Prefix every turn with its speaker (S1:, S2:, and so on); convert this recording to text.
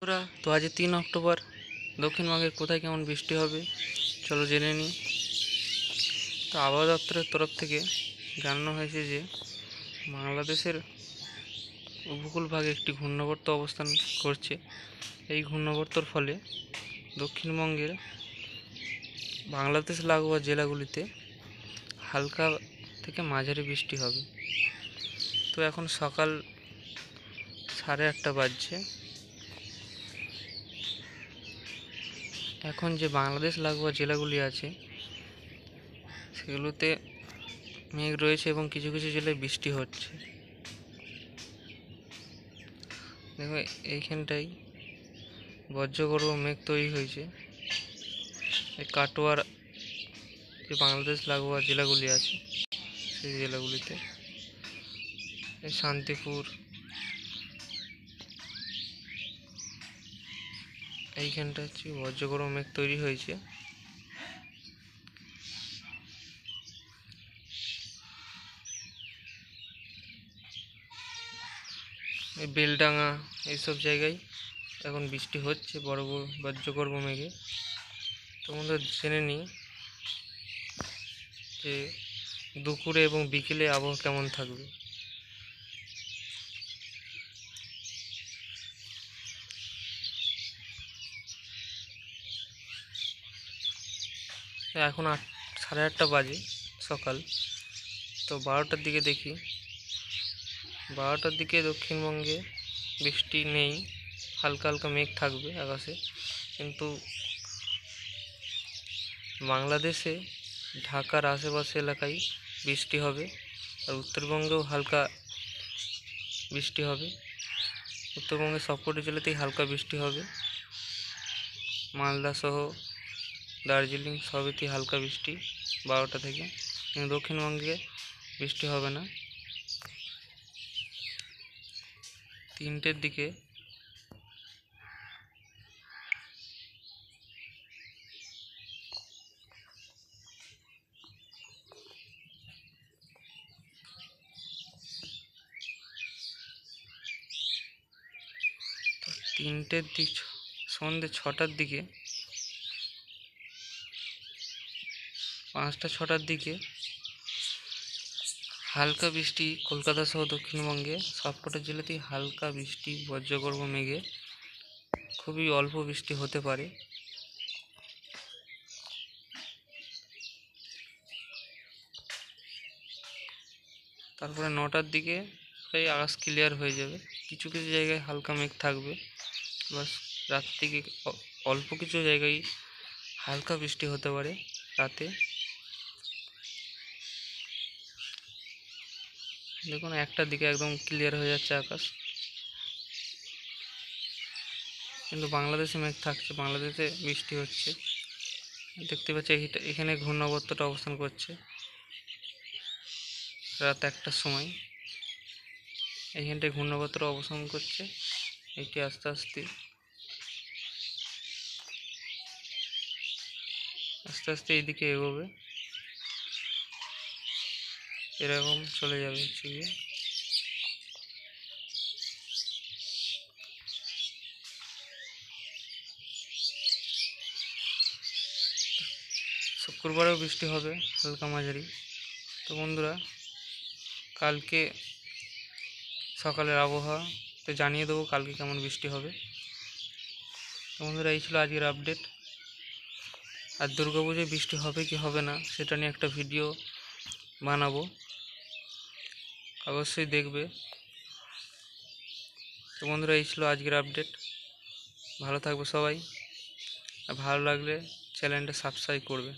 S1: বন্ধুরা, তো আজ 3 অক্টোবর। দক্ষিণবঙ্গে কোথায় কেমন বৃষ্টি হবে চলো জেনে নিই। তো আবহাওয়া দপ্তরের তরফ থেকে জানানো হয়েছে যে বাংলাদেশের উপকূলভাগে একটি ঘূর্ণাবর্ত অবস্থান করছে। এই ঘূর্ণাবর্তর ফলে দক্ষিণবঙ্গের বাংলাদেশ লাগোয়া জেলাগুলিতে হালকা থেকে মাঝারি বৃষ্টি হবে। তো এখন সকাল 8:30 বাজছে। এখন যে বাংলাদেশ লাগোয়া জেলাগুলি আছে সেগুলোতে মেঘ রয়েছে এবং কিছু কিছু জেলায় বৃষ্টি হচ্ছে। দেখো এইখানটাই বজ্রগর্ভ মেঘ তৈরি হয়েছে। এই কাটোয়ার যে বাংলাদেশ লাগোয়া জেলাগুলি আছে সেই জেলাগুলিতে, এই শান্তিপুর, এইখানটা হচ্ছে বজ্রগর্ভ মেঘ তৈরি হয়েছে। এই বেলডাঙ্গা এইসব জায়গায় এখন বৃষ্টি হচ্ছে বড় বড় বজ্রগর্ভ মেঘে। তো আমরা জেনে নিই যে দুপুরে এবং বিকেলে আবহাওয়া কেমন থাকবে। এখন 8:30 বাজে সকাল। তো 12টার দিকে দেখি, 12টার দিকে দক্ষিণবঙ্গে বৃষ্টি নেই, হালকা হালকা মেঘ থাকবে আকাশে। কিন্তু বাংলাদেশে ঢাকার আশেপাশে এলাকায় বৃষ্টি হবে, আর উত্তরবঙ্গেও হালকা বৃষ্টি হবে। উত্তরবঙ্গের সবকটি জেলাতেই হালকা বৃষ্টি হবে। মালদা সহ দার্জিলিং সবেতেই হালকা বৃষ্টি 12টা থেকে। কিন্তু দক্ষিণবঙ্গে বৃষ্টি হবে না। 3টের দিকে সন্ধ্যে 6টার দিকে, 5টা-6টার দিকে হালকা বৃষ্টি কলকাতা সহ দক্ষিণবঙ্গে সবকটা জেলাতেই হালকা বৃষ্টি বজ্রগর্ভ মেঘে, খুবই অল্প বৃষ্টি হতে পারে। তারপরে 9টার দিকে প্রায় আকাশ ক্লিয়ার হয়ে যাবে। কিছু কিছু জায়গায় হালকা মেঘ থাকবে, বাস রাত থেকে অল্প কিছু জায়গায় হালকা বৃষ্টি হতে পারে রাতে। দেখুন 1টার দিকে একদম ক্লিয়ার হয়ে যাচ্ছে আকাশ, কিন্তু বাংলাদেশে মেঘ থাকছে, বাংলাদেশে বৃষ্টি হচ্ছে। দেখতে পাচ্ছি এখানে ঘূর্ণাবর্তটা অবস্থান করছে রাত 1টার সময়। এইখানটায় ঘূর্ণাবর্তটা অবস্থান করছে। এটি আস্তে আস্তে আস্তে আস্তে এইদিকে এগোবে, এরকম চলে যাবে হচ্ছে গিয়ে। শুক্রবারেও বৃষ্টি হবে হালকা মাঝারি। তো বন্ধুরা, কালকে সকালের আবহাওয়াতে জানিয়ে দেবো কালকে কেমন বৃষ্টি হবে। তো বন্ধুরা, এই ছিল আজকের আপডেট। আর দুর্গাপুজোয় বৃষ্টি হবে কি হবে না সেটা নিয়ে একটা ভিডিও বানাবো, অবশ্যই দেখবে। তো বন্ধুরা, এই ছিল আজকের আপডেট। ভালো থাকবে সবাই, আর ভালো লাগলে চ্যানেলটা সাবস্ক্রাইব করবে।